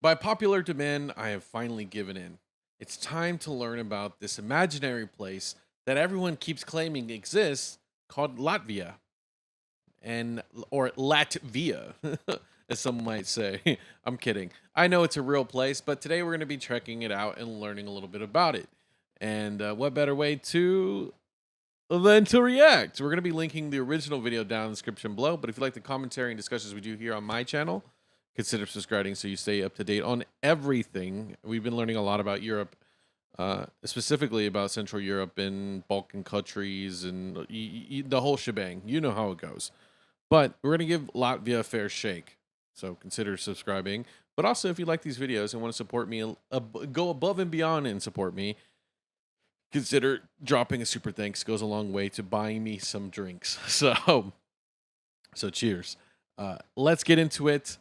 By popular demand, I have finally given in. It's time to learn about this imaginary place that everyone keeps claiming exists called Latvia and or Latvia, as some might say. I'm kidding. I know it's a real place, but today we're going to be checking it out and learning a little bit about it. And what better way than to react? We're going to be linking the original video down in the description below. But if you like the commentary and discussions we do here on my channel, consider subscribing so you stay up to date on everything. We've been learning a lot about Europe, specifically about Central Europe and Balkan countries and the whole shebang. You know how it goes. But we're going to give Latvia a fair shake. So consider subscribing. But also, if you like these videos and want to support me, go above and beyond and support me, consider dropping a super thanks. Goes a long way to buying me some drinks. So cheers. Let's get into it.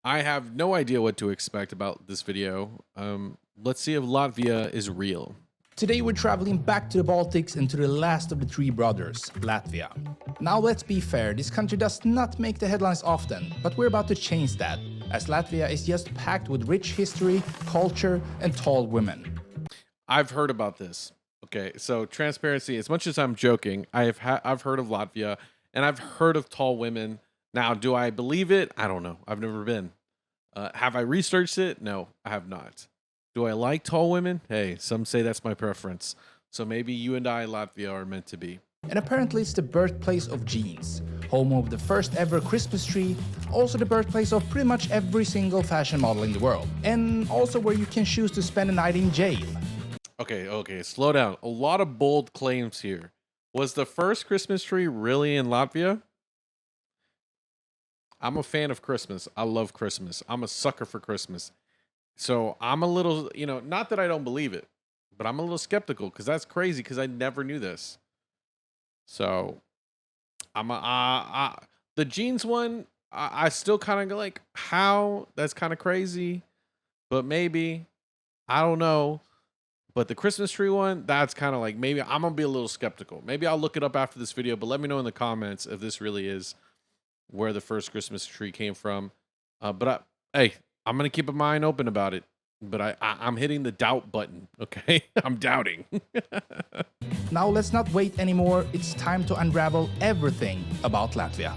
I have no idea what to expect about this video. Let's see if Latvia is real. Today we're traveling back to the Baltics and to the last of the three brothers, Latvia. Now let's be fair, this country does not make the headlines often, but we're about to change that, as Latvia is just packed with rich history, culture, and tall women. I've heard about this. Okay, so transparency, as much as I'm joking, I've heard of Latvia, and I've heard of tall women. Now, do I believe it? I don't know. I've never been. Have I researched it? No, I have not. Do I like tall women? Hey, some say that's my preference. So maybe you and I, Latvia, are meant to be. And apparently it's the birthplace of jeans, home of the first ever Christmas tree, also the birthplace of pretty much every single fashion model in the world, and also where you can choose to spend a night in jail. Okay, slow down. A lot of bold claims here. Was the first Christmas tree really in Latvia? I'm a fan of Christmas. I love Christmas. I'm a sucker for Christmas. So I'm a little, not that I don't believe it, but I'm a little skeptical because that's crazy because I never knew this. So the jeans one, I still kind of go like, how? That's kind of crazy, but maybe, I don't know. But the Christmas tree one, that's kind of like, maybe I'm going to be a little skeptical. Maybe I'll look it up after this video, but let me know in the comments if this really is where the first Christmas tree came from. Hey, I'm going to keep a mind open about it, but I'm hitting the doubt button, okay? I'm doubting. Now let's not wait anymore, it's time to unravel everything about Latvia.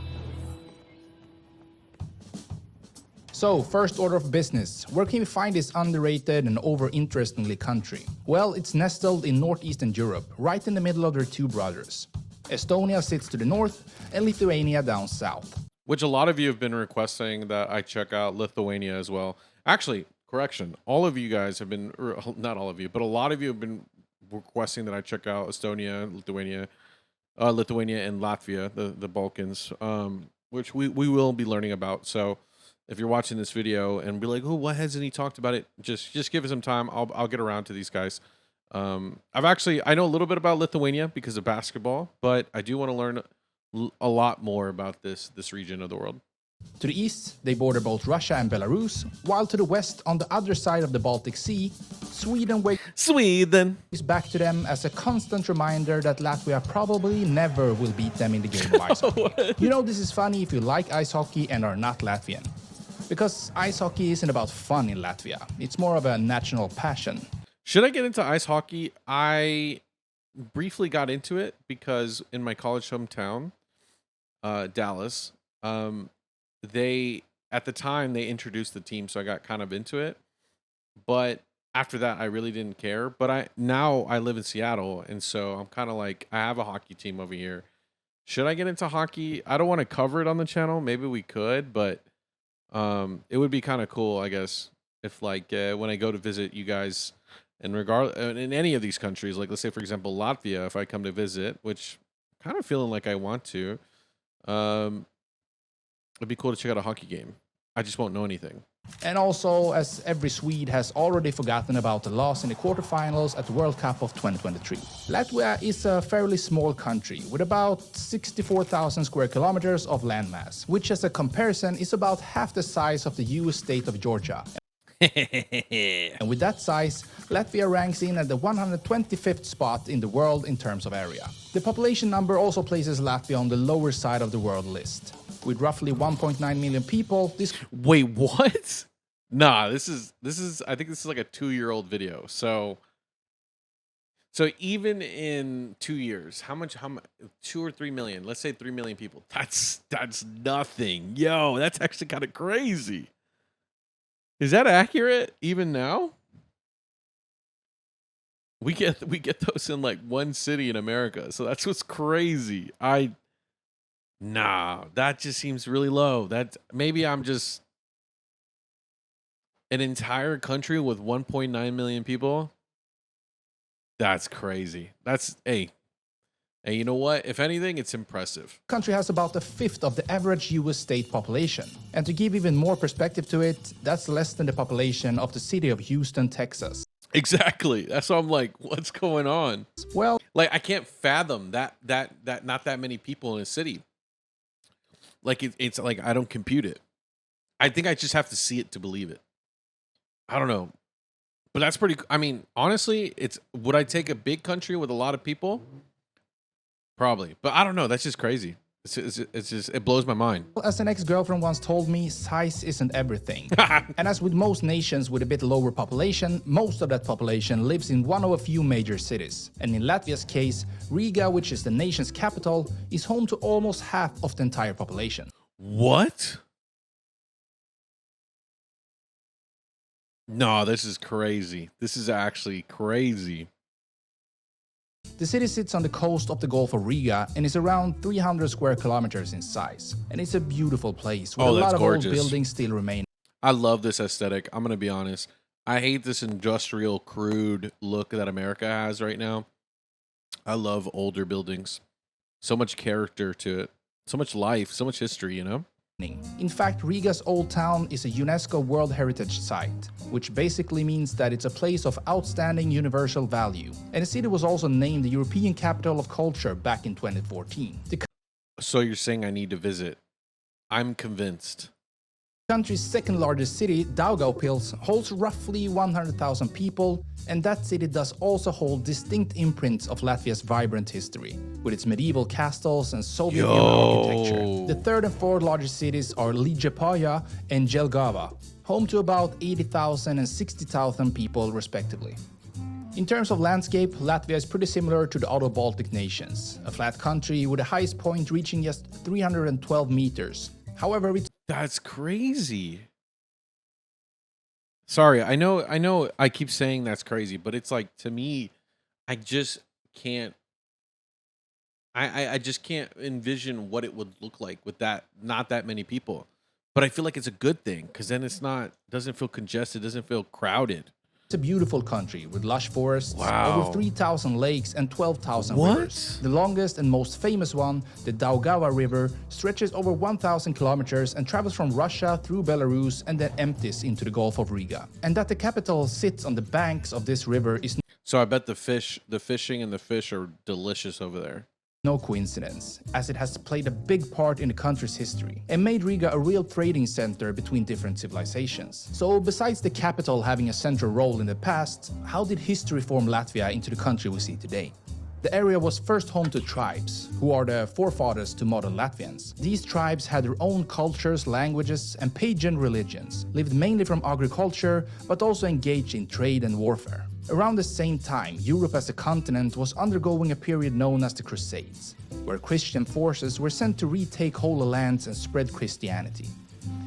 So, first order of business, where can we find this underrated and over-interestingly country? Well, it's nestled in northeastern Europe, right in the middle of their two brothers. Estonia sits to the north and Lithuania down south. Which a lot of you have been requesting that I check out Lithuania as well. Actually, correction, all of you guys have been, not all of you, but a lot of you have been requesting that I check out Estonia, Lithuania and Latvia, the Balkans, which we will be learning about. So if you're watching this video and be like, oh, why hasn't he talked about it? Just give it some time. I'll get around to these guys. I know a little bit about Lithuania because of basketball, but I do want to learn a lot more about this region of the world. To the east, they border both Russia and Belarus, while to the west, on the other side of the Baltic Sea, Sweden waves back to them as a constant reminder that Latvia probably never will beat them in the game of ice hockey. You know, this is funny if you like ice hockey and are not Latvian. Because ice hockey isn't about fun in Latvia, it's more of a national passion. Should I get into ice hockey? I briefly got into it because in my college hometown, Dallas, at the time they introduced the team, so I got kind of into it. But after that, I really didn't care. But now I live in Seattle, and so I'm kind of like, I have a hockey team over here. Should I get into hockey? I don't want to cover it on the channel. Maybe we could, but it would be kind of cool, I guess, if when I go to visit you guys, in any of these countries, like let's say for example Latvia, if I come to visit, which I'm kind of feeling like I want to, it'd be cool to check out a hockey game. I just won't know anything. And also, as every Swede has already forgotten about the loss in the quarterfinals at the World Cup of 2023. Latvia is a fairly small country with about 64,000 square kilometers of landmass, which as a comparison is about half the size of the US state of Georgia. And with that size, Latvia ranks in at the 125th spot in the world in terms of area. The population number also places Latvia on the lower side of the world list. With roughly 1.9 million people, this... Wait, what? Nah, I think this is like a 2-year-old video. So even in 2 years, how much 2 or 3 million, let's say 3 million people. That's nothing. Yo, that's actually kind of crazy. Is that accurate even now? We get those in like one city in America. So that's what's crazy. Nah, that just seems really low. That maybe I'm just an entire country with 1.9 million people. That's crazy. Hey, you know what? If anything, it's impressive. The country has about a fifth of the average US state population. And to give even more perspective to it, that's less than the population of the city of Houston, Texas. Exactly. That's why I'm like, what's going on? Well, Like, I can't fathom that not that many people in a city. Like it's like I don't compute it. I think I just have to see it to believe it. I don't know. But that's pretty. I mean, honestly, would I take a big country with a lot of people? Probably, but I don't know. That's just crazy. It's just it blows my mind. as an ex-girlfriend once told me, size isn't everything. And as with most nations with a bit lower population, most of that population lives in one of a few major cities. And in Latvia's case, Riga, which is the nation's capital, is home to almost half of the entire population. What? No, this is crazy. This is actually crazy. The city sits on the coast of the Gulf of Riga and is around 300 square kilometers in size. And it's a beautiful place with a lot of old buildings still remain. I love this aesthetic. I'm going to be honest. I hate this industrial, crude look that America has right now. I love older buildings. So much character to it. So much life, so much history, you know? In fact, Riga's Old Town is a UNESCO World Heritage Site, which basically means that it's a place of outstanding universal value. And the city was also named the European Capital of Culture back in 2014. So you're saying I need to visit? I'm convinced. The country's second largest city, Daugavpils, holds roughly 100,000 people, and that city does also hold distinct imprints of Latvia's vibrant history, with its medieval castles and Soviet-era architecture. The third and fourth largest cities are Liepāja and Jelgava, home to about 80,000 and 60,000 people respectively. In terms of landscape, Latvia is pretty similar to the other Baltic nations, a flat country with the highest point reaching just 312 meters. However, That's crazy. Sorry, I know I keep saying that's crazy, but it's like, to me, I just can't I just can't envision what it would look like with not that many people. But I feel like it's a good thing because then doesn't feel congested, doesn't feel crowded. It's a beautiful country with lush forests, Wow. over 3,000 lakes and 12,000 What? rivers. The longest and most famous one, the Daugava River, stretches over 1,000 kilometers and travels from Russia through Belarus and then empties into the Gulf of Riga. And that the capital sits on the banks of this river is So I bet the fishing and the fish are delicious over there. no coincidence, as it has played a big part in the country's history and made Riga a real trading center between different civilizations. So besides the capital having a central role in the past, how did history form Latvia into the country we see today? The area was first home to tribes, who are the forefathers to modern Latvians. These tribes had their own cultures, languages, and pagan religions, lived mainly from agriculture, but also engaged in trade and warfare. Around the same time, Europe as a continent was undergoing a period known as the Crusades, where Christian forces were sent to retake holy lands and spread Christianity.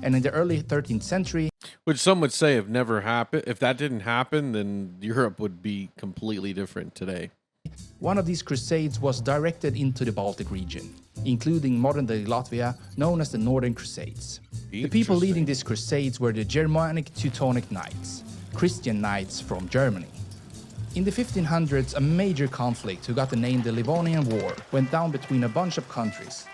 And in the early 13th century, Which some would say if that didn't happen, then Europe would be completely different today. one of these crusades was directed into the Baltic region, including modern-day Latvia, known as the Northern Crusades. The people leading these crusades were the Germanic Teutonic Knights, Christian knights from Germany. In the 1500s, a major conflict who got the name the Livonian War went down between a bunch of countries.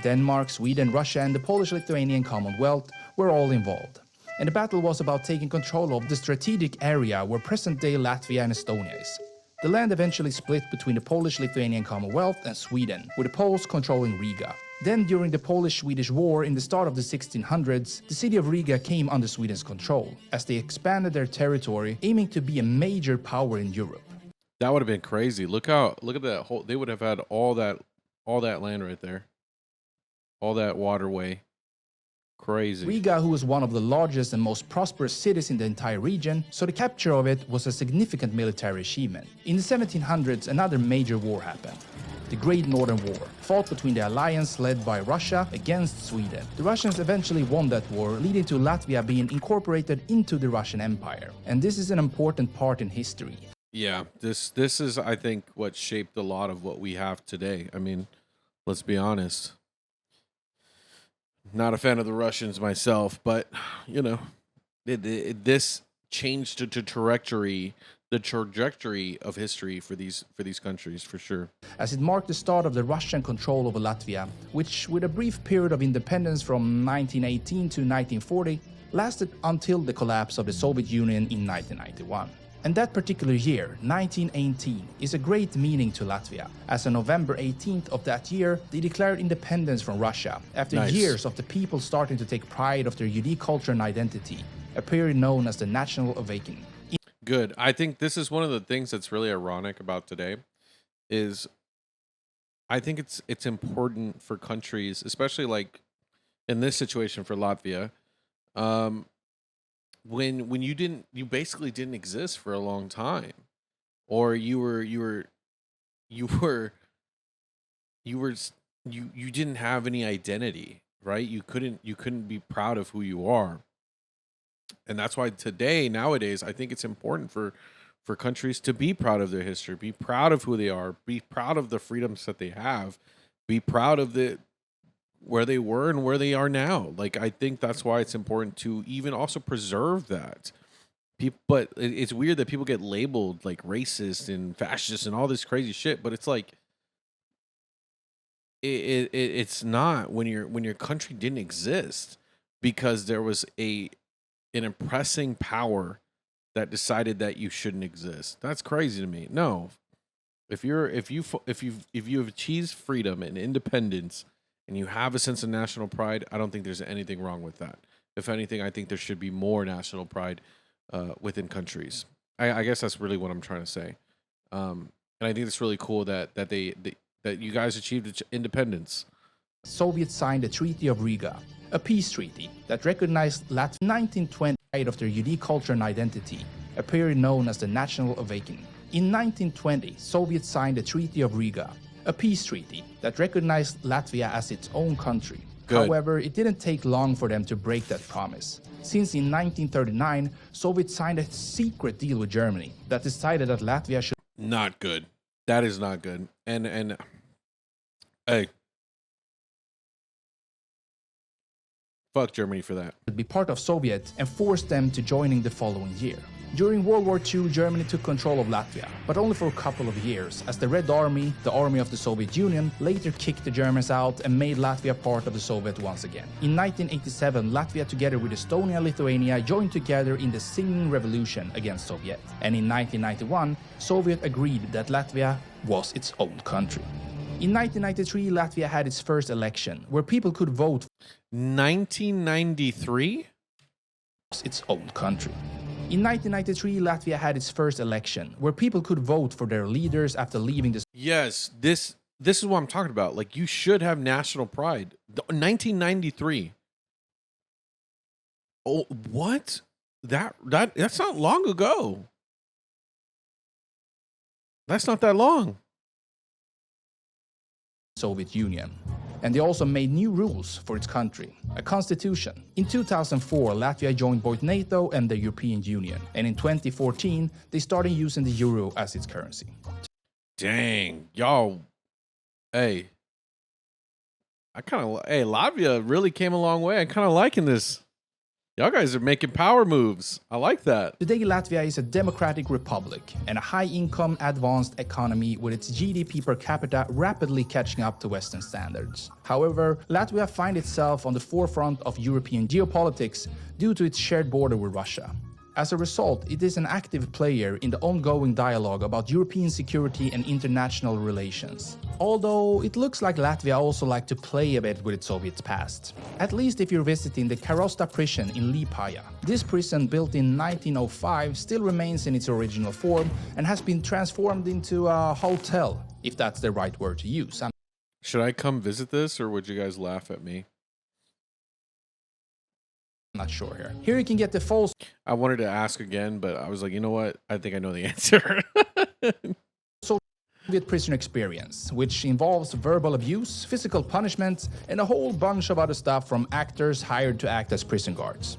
Denmark, Sweden, Russia, and the Polish-Lithuanian Commonwealth were all involved. And the battle was about taking control of the strategic area where present-day Latvia and Estonia is. The land eventually split between the Polish-Lithuanian Commonwealth and Sweden, with the Poles controlling Riga. Then, during the Polish-Swedish War in the start of the 1600s, the city of Riga came under Sweden's control, as they expanded their territory, aiming to be a major power in Europe. That would have been crazy. Look at that whole. They would have had all that land right there, all that waterway. Crazy. Riga, who was one of the largest and most prosperous cities in the entire region, so the capture of it was a significant military achievement. In the 1700s, another major war happened. The Great Northern War, fought between the alliance led by Russia against Sweden. The Russians eventually won that war, leading to Latvia being incorporated into the Russian Empire. And this is an important part in history. Yeah, this is, I think, what shaped a lot of what we have today. I mean, let's be honest. Not a fan of the Russians myself, but you know, this changed the trajectory of history for these countries for sure. As it marked the start of the Russian control over Latvia, which, with a brief period of independence from 1918 to 1940, lasted until the collapse of the Soviet Union in 1991. And that particular year, 1918, is a great meaning to Latvia, as on November 18th of that year, they declared independence from Russia, after Nice. years of the people starting to take pride of their unique culture and identity, a period known as the National Awakening. Good. I think this is one of the things that's really ironic about today is I think it's important for countries, especially like in this situation for Latvia, when you basically didn't exist for a long time, or you didn't have any identity, right? You couldn't be proud of who you are. And that's why nowadays, I think it's important for countries to be proud of their history, be proud of who they are, be proud of the freedoms that they have, be proud of where they were and where they are now. Like, I think that's why it's important to even also preserve that. But it's weird that people get labeled like racist and fascist and all this crazy shit. But it's like, it's not when your country didn't exist because there was an oppressing power that decided that you shouldn't exist. That's crazy to me. No, if you've achieved freedom and independence and you have a sense of national pride, I don't think there's anything wrong with that. If anything, I think there should be more national pride within countries. I guess that's really what I'm trying to say. And I think it's really cool that you guys achieved independence. Soviets signed the Treaty of Riga, a peace treaty that recognized Latvia 1920 of their unique culture and identity, a period known as the National Awakening. In 1920, Soviets signed the Treaty of Riga, a peace treaty that recognized Latvia as its own country. Good. However, it didn't take long for them to break that promise, since in 1939, Soviets signed a secret deal with Germany that decided that Latvia should Not good. That is not good. And hey, fuck Germany for that. be part of Soviet and forced them to joining the following year. During World War II, Germany took control of Latvia, but only for a couple of years, as the Red Army, the army of the Soviet Union, later kicked the Germans out and made Latvia part of the Soviet once again. In 1987, Latvia together with Estonia and Lithuania joined together in the Singing Revolution against Soviet. And in 1991, Soviet agreed that Latvia was its own country. In 1993, Latvia had its first election, where people could vote 1993? for its own country. In 1993, Latvia had its first election, where people could vote for their leaders after leaving the Yes, this is what I'm talking about. Like, you should have national pride. 1993. Oh, what? That's not long ago. That's not that long. Soviet Union. And they also made new rules for its country, a constitution. In 2004, Latvia joined both NATO and the European Union. And in 2014, they started using the euro as its currency. Dang, y'all. Hey, Latvia really came a long way. I'm kind of liking this. Y'all guys are making power moves. I like that. Today, Latvia is a democratic republic and a high-income, advanced economy with its GDP per capita rapidly catching up to Western standards. However, Latvia finds itself on the forefront of European geopolitics due to its shared border with Russia. As a result, it is an active player in the ongoing dialogue about European security and international relations. Although it looks like Latvia also likes to play a bit with its Soviet past. At least if you're visiting the Karosta prison in Liepāja. This prison, built in 1905, still remains in its original form and has been transformed into a hotel, if that's the right word to use. Should I come visit this, or would you guys laugh at me? not sure here. Here you can get the full I wanted to ask again, but I was like, you know what? I think I know the answer. Soviet prisoner experience, which involves verbal abuse, physical punishment, and a whole bunch of other stuff from actors hired to act as prison guards.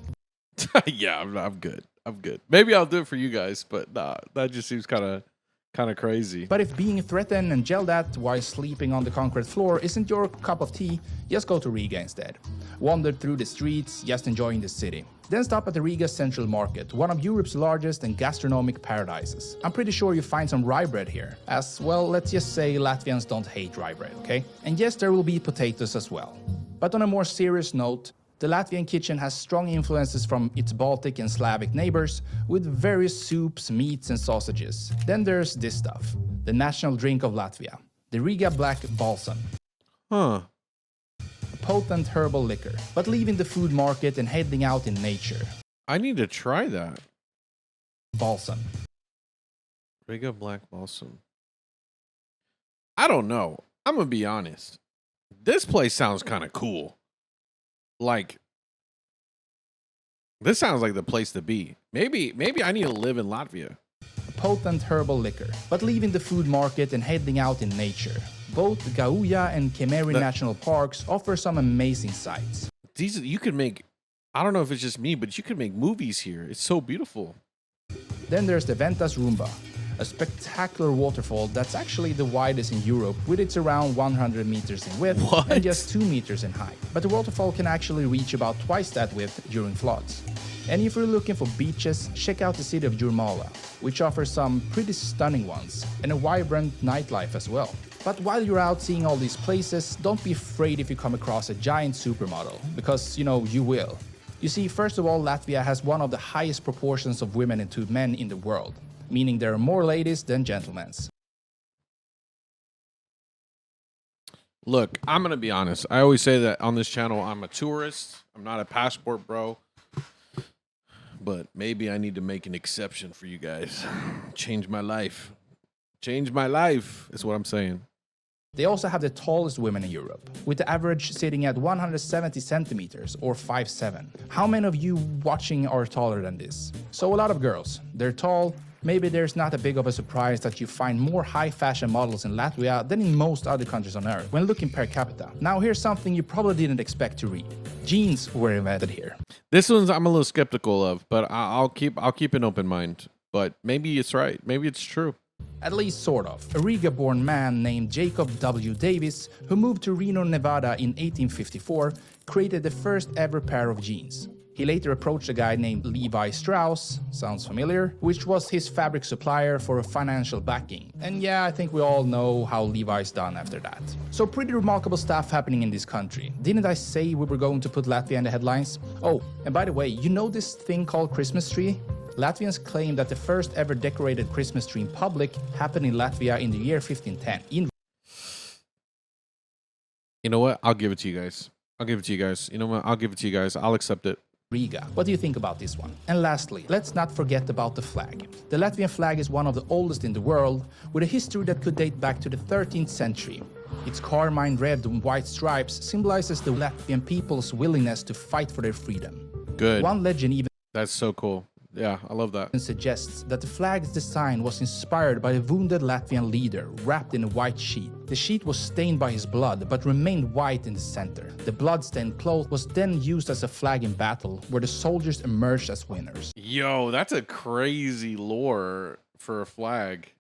Yeah, I'm good. I'm good. Maybe I'll do it for you guys, but nah, that just seems kind of crazy. But if being threatened and yelled at while sleeping on the concrete floor isn't your cup of tea, just go to Riga instead. Wander through the streets, just enjoying the city. Then stop at the Riga Central Market, one of Europe's largest and gastronomic paradises. I'm pretty sure you find some rye bread here, as well, let's just say Latvians don't hate rye bread, okay? And yes, there will be potatoes as well. But on a more serious note, the Latvian kitchen has strong influences from its Baltic and Slavic neighbors, with various soups, meats, and sausages. Then there's this stuff, the national drink of Latvia, the Riga Black Balsam. Huh. A potent herbal liquor, but leaving the food market and heading out in nature. I need to try that. Balsam. Riga Black Balsam. I don't know. I'm going to be honest. This place sounds kind of cool. Like, this sounds like the place to be. Maybe I need to live in Latvia. A potent herbal liquor, but leaving the food market and heading out in nature. Both Gauja and Kemeri National Parks offer some amazing sights. These you could make, I don't know if it's just me, but you could make movies here. It's so beautiful. Then there's the Ventas Rumba, a spectacular waterfall that's actually the widest in Europe, with its around 100 meters in width and just 2 meters in height. But the waterfall can actually reach about twice that width during floods. And if you're looking for beaches, check out the city of Jurmala, which offers some pretty stunning ones, and a vibrant nightlife as well. But while you're out seeing all these places, don't be afraid if you come across a giant supermodel, because, you know, you will. You see, first of all, Latvia has one of the highest proportions of women to men in the world, meaning there are more ladies than gentlemen. Look, I'm going to be honest. I always say that on this channel, I'm a tourist. I'm not a passport bro. But maybe I need to make an exception for you guys. Change my life. Change my life is what I'm saying. They also have the tallest women in Europe, with the average sitting at 170 centimeters or 5'7". How many of you watching are taller than this? So a lot of girls. They're tall. Maybe there's not a big of a surprise that you find more high fashion models in Latvia than in most other countries on earth when looking per capita. Now here's something you probably didn't expect to read. Jeans were invented here. This one's I'm a little skeptical of, but I'll keep an open mind. But maybe it's right. Maybe it's true. At least sort of. A Riga-born man named Jacob W. Davis, who moved to Reno, Nevada in 1854, created the first ever pair of jeans. He later approached a guy named Levi Strauss, sounds familiar, which was his fabric supplier for a financial backing. And yeah, I think we all know how Levi's done after that. So pretty remarkable stuff happening in this country. Didn't I say we were going to put Latvia in the headlines? Oh, and by the way, you know this thing called Christmas tree? Latvians claim that the first ever decorated Christmas tree in public happened in Latvia in the year 1510. You know what? I'll give it to you guys. I'll give it to you guys. You know what? I'll give it to you guys. I'll accept it. Riga. What do you think about this one? And lastly, let's not forget about the flag. The Latvian flag is one of the oldest in the world, with a history that could date back to the 13th century. Its carmine red and white stripes symbolizes the Latvian people's willingness to fight for their freedom. Good. One legend even That's so cool. Yeah, I love that. Suggests that the flag's design was inspired by the wounded Latvian leader wrapped in a white sheet. The sheet was stained by his blood but remained white in the center. The blood-stained cloth was then used as a flag in battle, where the soldiers emerged as winners. Yo, that's a crazy lore for a flag.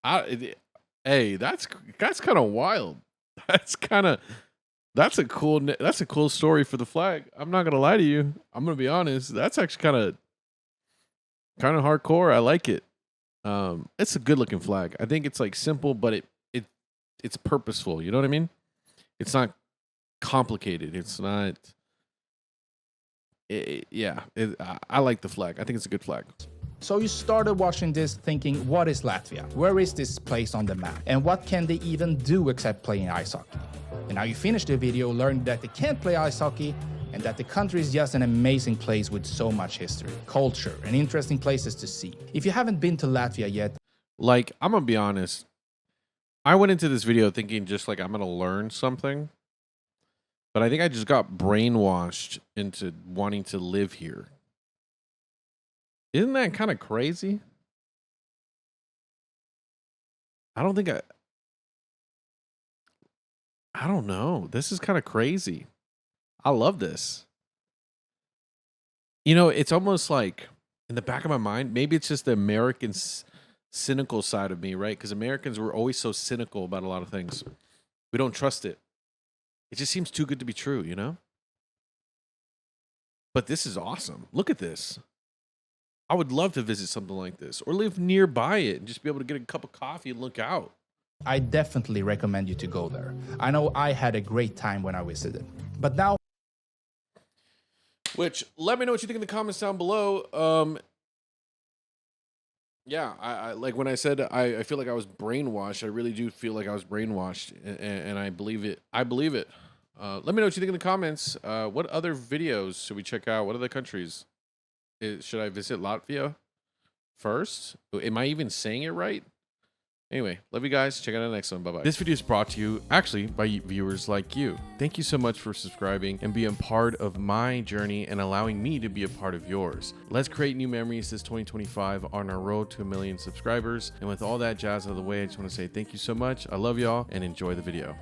Hey, that's kind of wild. That's a cool story for the flag. I'm not gonna lie to you. I'm gonna be honest. That's actually kind of hardcore. I like it. It's a good looking flag. I think it's like simple, but it's purposeful. You know what I mean? It's not complicated. It's not. I like the flag. I think it's a good flag. So you started watching this thinking, what is Latvia? Where is this place on the map? And what can they even do except playing ice hockey? And now you finish the video learning that they can't play ice hockey and that the country is just an amazing place with so much history, culture, and interesting places to see. If you haven't been to Latvia yet, like, I'm gonna be honest, I went into this video thinking just like I'm gonna learn something, But I think I just got brainwashed into wanting to live here. Isn't that kind of crazy? I don't think I don't know. This is kind of crazy. I love this. You know, it's almost like in the back of my mind, maybe it's just the American cynical side of me, right? Because Americans were always so cynical about a lot of things. We don't trust it. It just seems too good to be true, you know? But this is awesome. Look at this. I would love to visit something like this or live nearby it and just be able to get a cup of coffee and look out. I definitely recommend you to go there. I know I had a great time when I visited. But now, which, let me know what you think in the comments down below. Yeah, I like when I said I feel like I was brainwashed. I really do feel like I was brainwashed, and I believe it. I believe it. Let me know what you think in the comments. What other videos should we check out? What other countries? Should I visit Latvia first? Am I even saying it right? Anyway, love you guys. Check out the next one. Bye-bye. This video is brought to you, actually, by viewers like you. Thank you so much for subscribing and being part of my journey and allowing me to be a part of yours. Let's create new memories this 2025 on our road to 1 million subscribers. And with all that jazz out of the way, I just want to say thank you so much. I love y'all and enjoy the video.